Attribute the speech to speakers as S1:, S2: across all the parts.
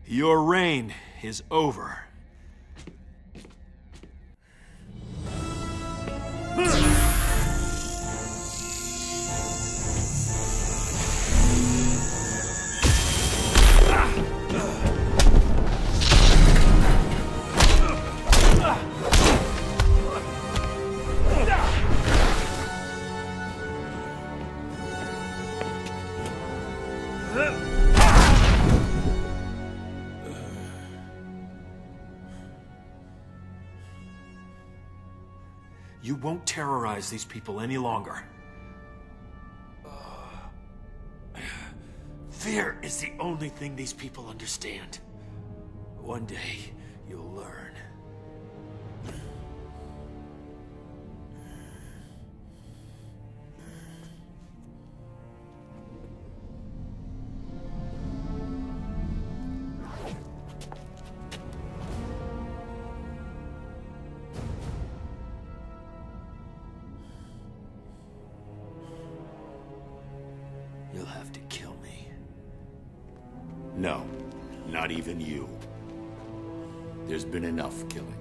S1: Your reign is over. You won't terrorize these people any longer. Fear is the only thing these people understand. One day, you'll learn. You'll have to kill me.
S2: No, not even you. There's been enough killing.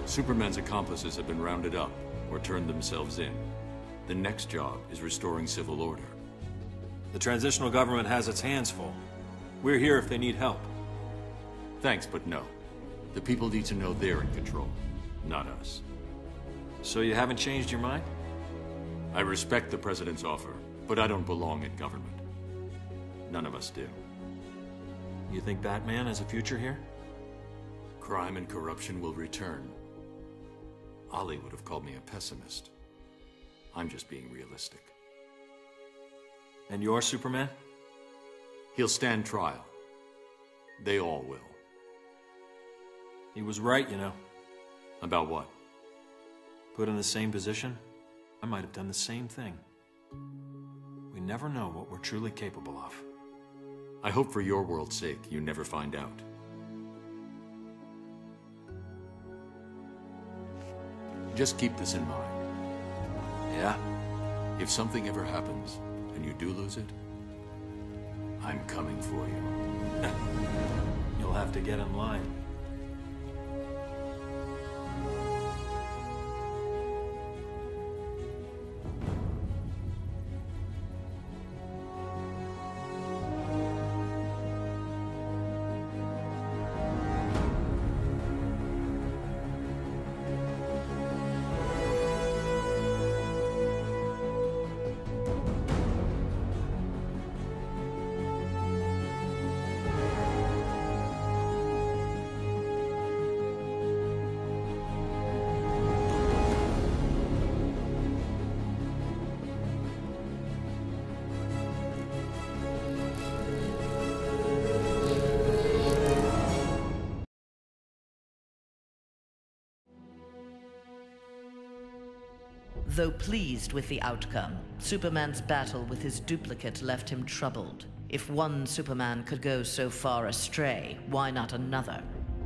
S2: Superman's accomplices have been rounded up, or turned themselves in. The next job is restoring civil order.
S1: The transitional government has its hands full. We're here if they need help.
S2: Thanks, but no. The people need to know they're in control, not us.
S1: So you haven't changed your mind?
S2: I respect the president's offer, but I don't belong in government. None of us do.
S1: You think Batman has a future here?
S2: Crime and corruption will return. Ollie would have called me a pessimist. I'm just being realistic.
S1: And you're Superman?
S2: He'll stand trial. They all will.
S1: He was right, you know.
S2: About what?
S1: Put in the same position, I might have done the same thing. We never know what we're truly capable of.
S2: I hope for your world's sake you never find out. Just keep this in mind.
S1: Yeah?
S2: If something ever happens, and you do lose it, I'm coming for you.
S1: You'll have to get in line.
S3: Though pleased with the outcome, Superman's battle with his duplicate left him troubled. If one Superman could go so far astray, why not another?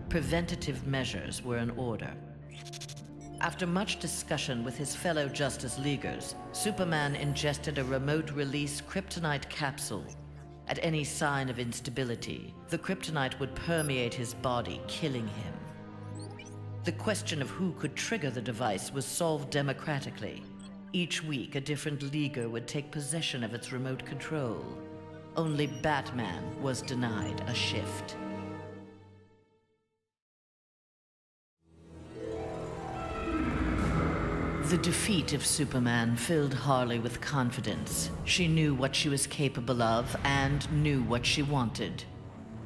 S3: Preventative measures were in order. After much discussion with his fellow Justice Leaguers, Superman ingested a remote-release kryptonite capsule. At any sign of instability, the kryptonite would permeate his body, killing him. The question of who could trigger the device was solved democratically. Each week, a different Leaguer would take possession of its remote control. Only Batman was denied a shift. The defeat of Superman filled Harley with confidence. She knew what she was capable of and knew what she wanted.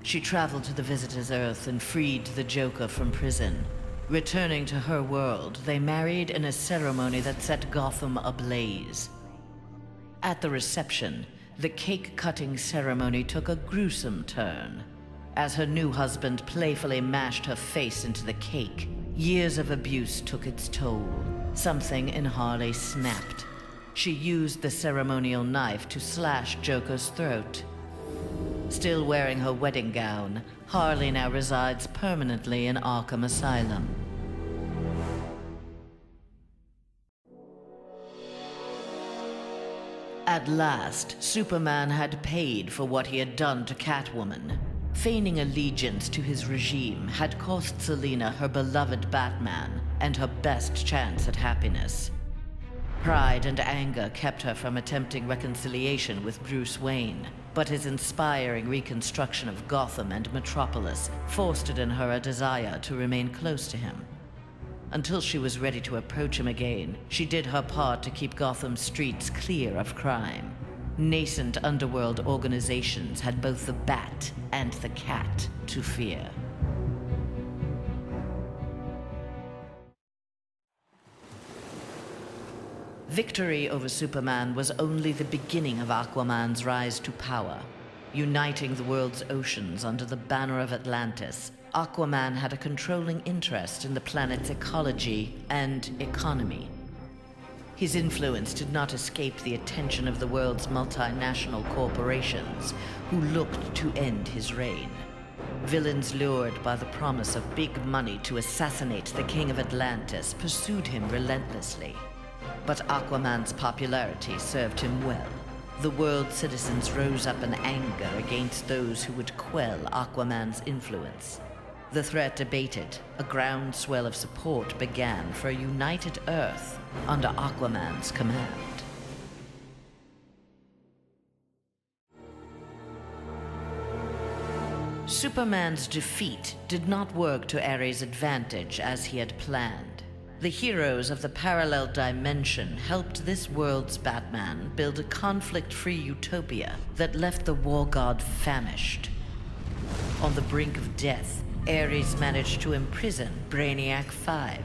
S3: She traveled to the Visitor's Earth and freed the Joker from prison. Returning to her world, they married in a ceremony that set Gotham ablaze. At the reception, the cake-cutting ceremony took a gruesome turn. As her new husband playfully mashed her face into the cake, years of abuse took its toll. Something in Harley snapped. She used the ceremonial knife to slash Joker's throat. Still wearing her wedding gown, Harley now resides permanently in Arkham Asylum. At last, Superman had paid for what he had done to Catwoman. Feigning allegiance to his regime had cost Selina her beloved Batman and her best chance at happiness. Pride and anger kept her from attempting reconciliation with Bruce Wayne, but his inspiring reconstruction of Gotham and Metropolis fostered in her a desire to remain close to him. Until she was ready to approach him again, she did her part to keep Gotham's streets clear of crime. Nascent underworld organizations had both the Bat and the Cat to fear. Victory over Superman was only the beginning of Aquaman's rise to power. Uniting the world's oceans under the banner of Atlantis, Aquaman had a controlling interest in the planet's ecology and economy. His influence did not escape the attention of the world's multinational corporations, who looked to end his reign. Villains lured by the promise of big money to assassinate the King of Atlantis pursued him relentlessly. But Aquaman's popularity served him well. The world's citizens rose up in anger against those who would quell Aquaman's influence. The threat abated. A groundswell of support began for a united Earth under Aquaman's command. Superman's defeat did not work to Ares' advantage as he had planned. The heroes of the parallel dimension helped this world's Batman build a conflict-free utopia that left the war god famished. On the brink of death, Ares managed to imprison Brainiac 5.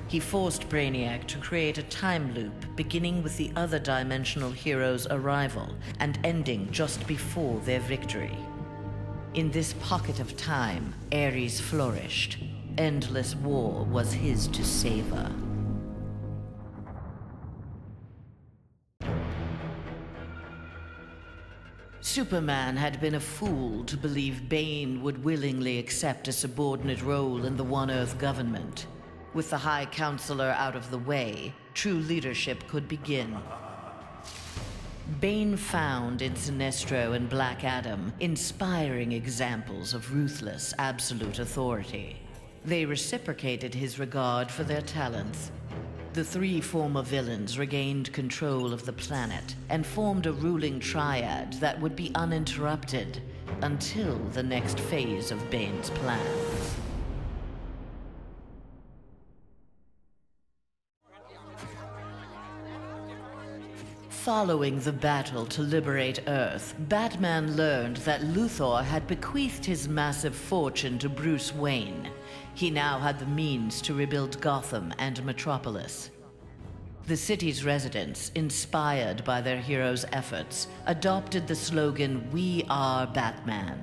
S3: He forced Brainiac to create a time loop beginning with the other dimensional heroes' arrival and ending just before their victory. In this pocket of time, Ares flourished. Endless war was his to savor. Superman had been a fool to believe Bane would willingly accept a subordinate role in the One Earth government. With the High Counselor out of the way, true leadership could begin. Bane found in Sinestro and Black Adam inspiring examples of ruthless, absolute authority. They reciprocated his regard for their talents. The three former villains regained control of the planet and formed a ruling triad that would be uninterrupted until the next phase of Bane's plan. Following the battle to liberate Earth, Batman learned that Luthor had bequeathed his massive fortune to Bruce Wayne. He now had the means to rebuild Gotham and Metropolis. The city's residents, inspired by their hero's efforts, adopted the slogan, "We are Batman."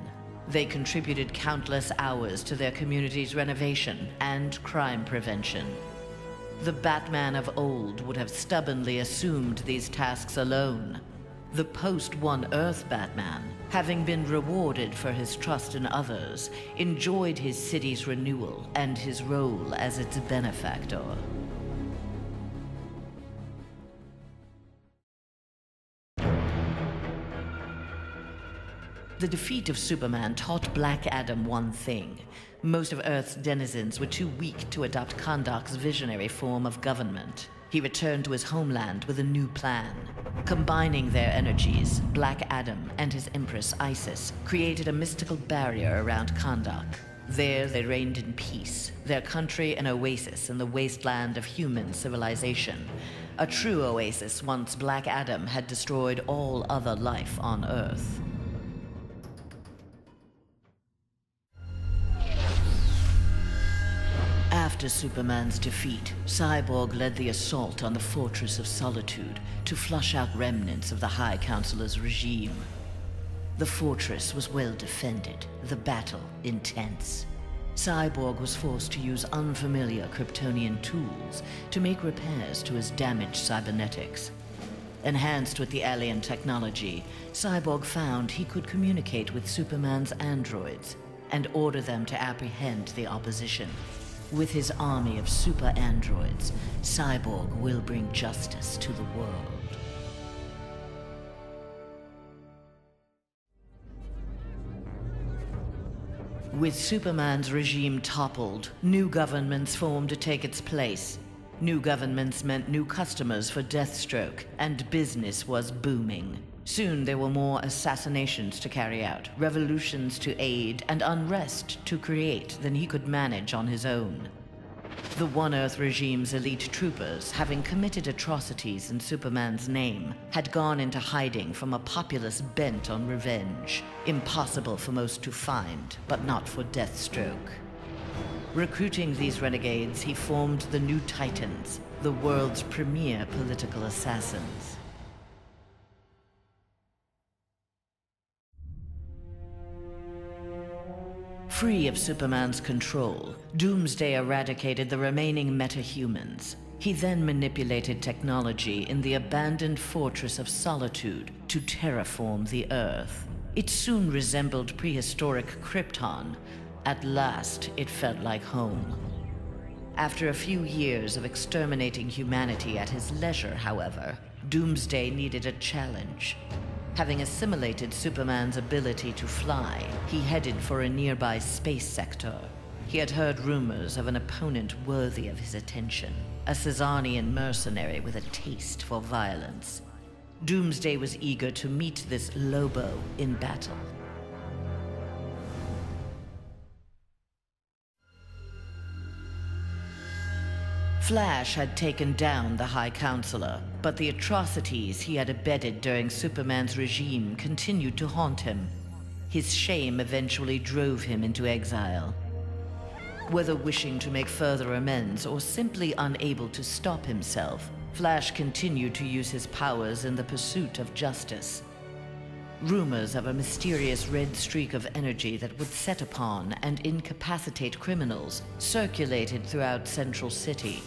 S3: They contributed countless hours to their community's renovation and crime prevention. The Batman of old would have stubbornly assumed these tasks alone. The post-One Earth Batman, having been rewarded for his trust in others, enjoyed his city's renewal and his role as its benefactor. The defeat of Superman taught Black Adam one thing. Most of Earth's denizens were too weak to adopt Kahndaq's visionary form of government. He returned to his homeland with a new plan. Combining their energies, Black Adam and his Empress Isis created a mystical barrier around Kahndaq. There they reigned in peace, their country an oasis in the wasteland of human civilization. A true oasis once Black Adam had destroyed all other life on Earth. After Superman's defeat, Cyborg led the assault on the Fortress of Solitude to flush out remnants of the High Counselor's regime. The fortress was well defended, the battle intense. Cyborg was forced to use unfamiliar Kryptonian tools to make repairs to his damaged cybernetics. Enhanced with the alien technology, Cyborg found he could communicate with Superman's androids and order them to apprehend the opposition. With his army of super androids, Cyborg will bring justice to the world. With Superman's regime toppled, new governments formed to take its place. New governments meant new customers for Deathstroke, and business was booming. Soon there were more assassinations to carry out, revolutions to aid, and unrest to create than he could manage on his own. The One Earth regime's elite troopers, having committed atrocities in Superman's name, had gone into hiding from a populace bent on revenge. Impossible for most to find, but not for Deathstroke. Recruiting these renegades, he formed the New Titans, the world's premier political assassins. Free of Superman's control, Doomsday eradicated the remaining metahumans. He then manipulated technology in the abandoned Fortress of Solitude to terraform the Earth. It soon resembled prehistoric Krypton. At last, it felt like home. After a few years of exterminating humanity at his leisure, however, Doomsday needed a challenge. Having assimilated Superman's ability to fly, he headed for a nearby space sector. He had heard rumors of an opponent worthy of his attention, a Cezannian mercenary with a taste for violence. Doomsday was eager to meet this Lobo in battle. Flash had taken down the High Counselor, but the atrocities he had abetted during Superman's regime continued to haunt him. His shame eventually drove him into exile. Whether wishing to make further amends or simply unable to stop himself, Flash continued to use his powers in the pursuit of justice. Rumors of a mysterious red streak of energy that would set upon and incapacitate criminals circulated throughout Central City.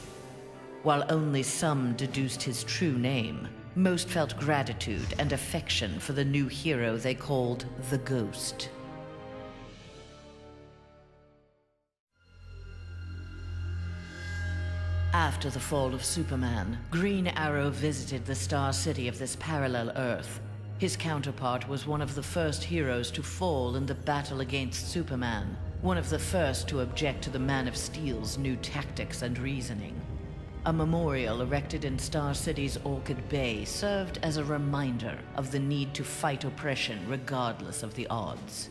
S3: While only some deduced his true name, most felt gratitude and affection for the new hero they called the Ghost. After the fall of Superman, Green Arrow visited the Star City of this parallel Earth. His counterpart was one of the first heroes to fall in the battle against Superman, one of the first to object to the Man of Steel's new tactics and reasoning. A memorial erected in Star City's Orchid Bay served as a reminder of the need to fight oppression regardless of the odds.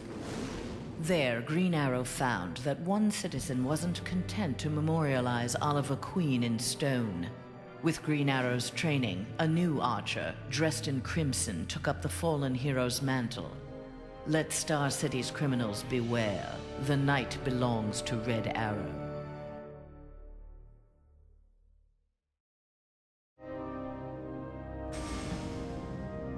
S3: There, Green Arrow found that one citizen wasn't content to memorialize Oliver Queen in stone. With Green Arrow's training, a new archer, dressed in crimson, took up the fallen hero's mantle. Let Star City's criminals beware. The night belongs to Red Arrow.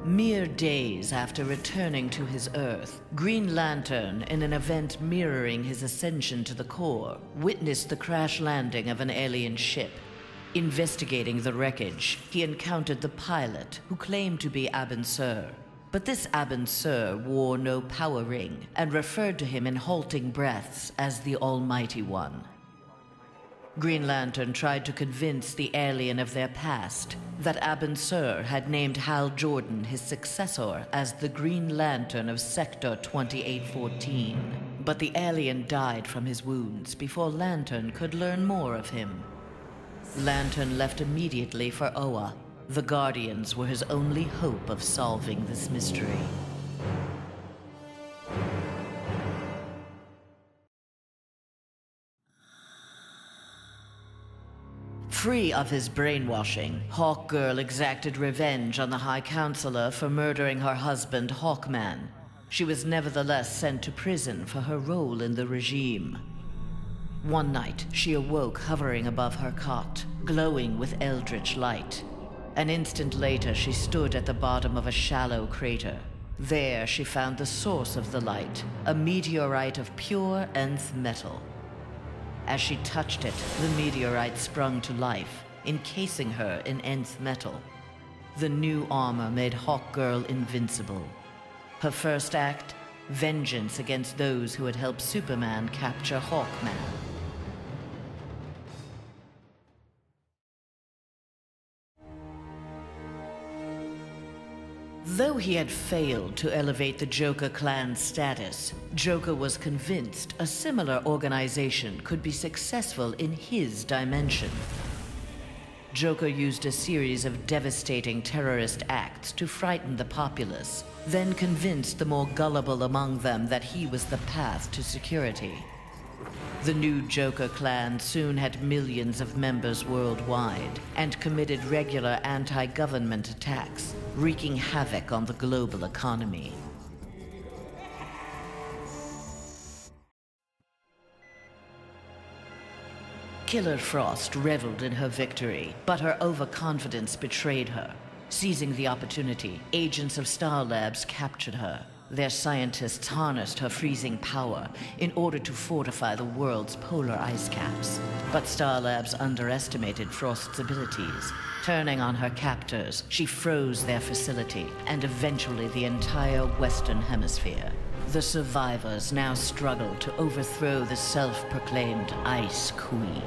S3: Mere days after returning to his Earth, Green Lantern, in an event mirroring his ascension to the core, witnessed the crash landing of an alien ship. Investigating the wreckage, he encountered the pilot, who claimed to be Abin Sur. But this Abin Sur wore no power ring, and referred to him in halting breaths as the Almighty One. Green Lantern tried to convince the alien of their past, that Abin Sur had named Hal Jordan, his successor, as the Green Lantern of Sector 2814. But the alien died from his wounds before Lantern could learn more of him. Lantern left immediately for Oa. The Guardians were his only hope of solving this mystery. Free of his brainwashing, Hawkgirl exacted revenge on the High Counselor for murdering her husband, Hawkman. She was nevertheless sent to prison for her role in the regime. One night, she awoke hovering above her cot, glowing with eldritch light. An instant later, she stood at the bottom of a shallow crater. There, she found the source of the light, a meteorite of pure nth metal. As she touched it, the meteorite sprung to life, encasing her in nth metal. The new armor made Hawkgirl invincible. Her first act, vengeance against those who had helped Superman capture Hawkman. Though he had failed to elevate the Joker clan's status, Joker was convinced a similar organization could be successful in his dimension. Joker used a series of devastating terrorist acts to frighten the populace, then convinced the more gullible among them that he was the path to security. The new Joker clan soon had millions of members worldwide and committed regular anti-government attacks, wreaking havoc on the global economy. Killer Frost reveled in her victory, but her overconfidence betrayed her. Seizing the opportunity, agents of Star Labs captured her. Their scientists harnessed her freezing power in order to fortify the world's polar ice caps. But Star Labs underestimated Frost's abilities. Turning on her captors, she froze their facility and eventually the entire Western Hemisphere. The survivors now struggle to overthrow the self-proclaimed Ice Queen.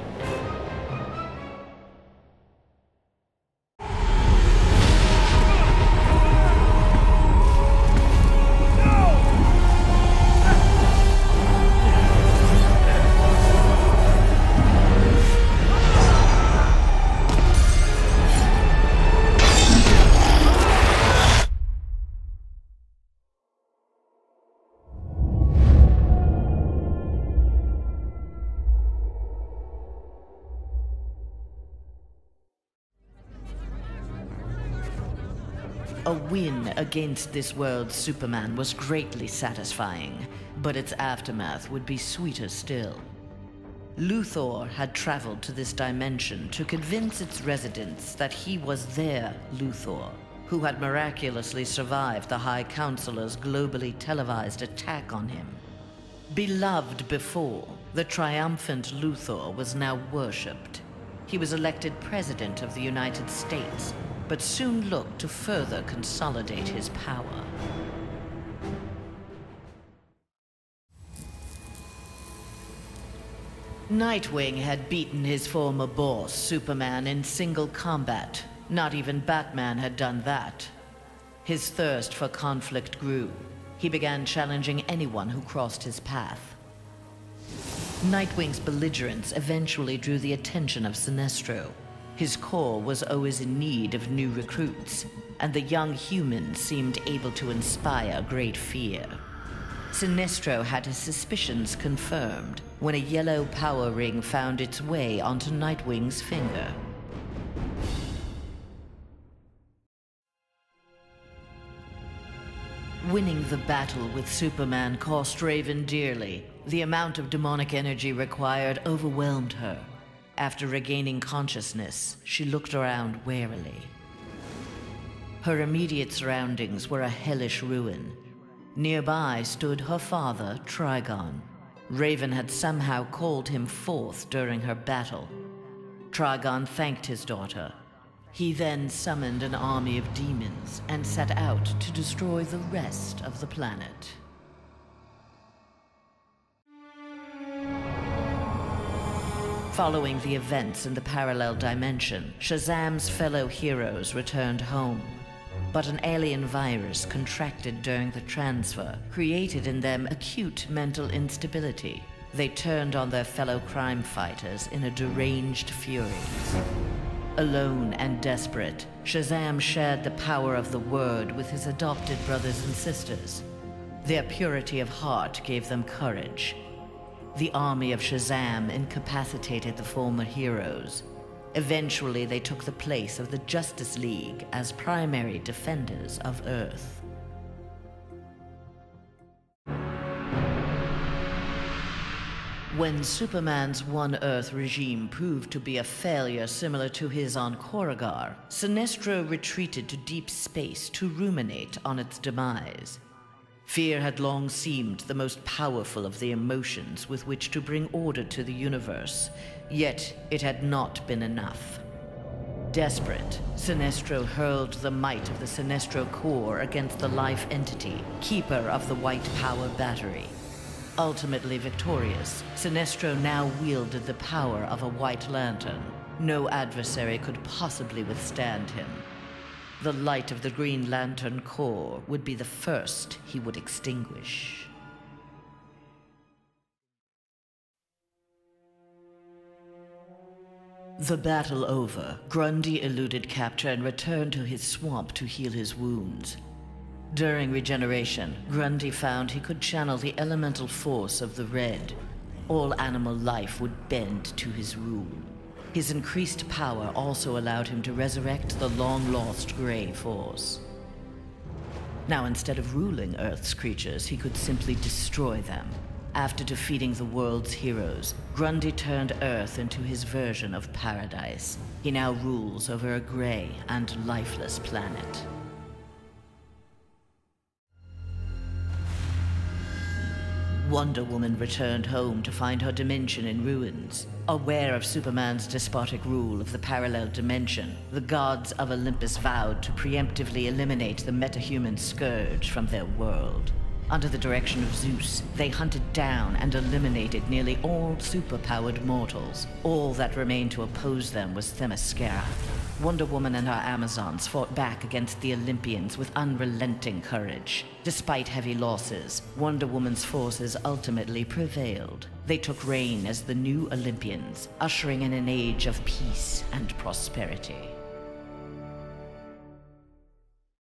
S3: A win against this world's Superman was greatly satisfying, but its aftermath would be sweeter still. Luthor had traveled to this dimension to convince its residents that he was their Luthor, who had miraculously survived the High Counselor's globally televised attack on him. Beloved before, the triumphant Luthor was now worshipped. He was elected President of the United States, but soon looked to further consolidate his power. Nightwing had beaten his former boss, Superman, in single combat. Not even Batman had done that. His thirst for conflict grew. He began challenging anyone who crossed his path. Nightwing's belligerence eventually drew the attention of Sinestro. His corps was always in need of new recruits, and the young humans seemed able to inspire great fear. Sinestro had his suspicions confirmed when a yellow power ring found its way onto Nightwing's finger. Winning the battle with Superman cost Raven dearly. The amount of demonic energy required overwhelmed her. After regaining consciousness, she looked around warily. Her immediate surroundings were a hellish ruin. Nearby stood her father, Trigon. Raven had somehow called him forth during her battle. Trigon thanked his daughter. He then summoned an army of demons and set out to destroy the rest of the planet. Following the events in the parallel dimension, Shazam's fellow heroes returned home. But an alien virus contracted during the transfer created in them acute mental instability. They turned on their fellow crime fighters in a deranged fury. Alone and desperate, Shazam shared the power of the Word with his adopted brothers and sisters. Their purity of heart gave them courage. The army of Shazam incapacitated the former heroes. Eventually, they took the place of the Justice League as primary defenders of Earth. When Superman's One Earth regime proved to be a failure similar to his on Korugar, Sinestro retreated to deep space to ruminate on its demise. Fear had long seemed the most powerful of the emotions with which to bring order to the universe, yet it had not been enough. Desperate, Sinestro hurled the might of the Sinestro core against the life entity, keeper of the White Power Battery. Ultimately victorious, Sinestro now wielded the power of a White Lantern. No adversary could possibly withstand him. The light of the Green Lantern core would be the first he would extinguish. The battle over, Grundy eluded capture and returned to his swamp to heal his wounds. During regeneration, Grundy found he could channel the elemental force of the Red. All animal life would bend to his rule. His increased power also allowed him to resurrect the long-lost Grey Force. Now, instead of ruling Earth's creatures, he could simply destroy them. After defeating the world's heroes, Grundy turned Earth into his version of paradise. He now rules over a gray and lifeless planet. Wonder Woman returned home to find her dimension in ruins. Aware of Superman's despotic rule of the parallel dimension, the gods of Olympus vowed to preemptively eliminate the metahuman scourge from their world. Under the direction of Zeus, they hunted down and eliminated nearly all superpowered mortals. All that remained to oppose them was Themyscira. Wonder Woman and her Amazons fought back against the Olympians with unrelenting courage. Despite heavy losses, Wonder Woman's forces ultimately prevailed. They took reign as the new Olympians, ushering in an age of peace and prosperity.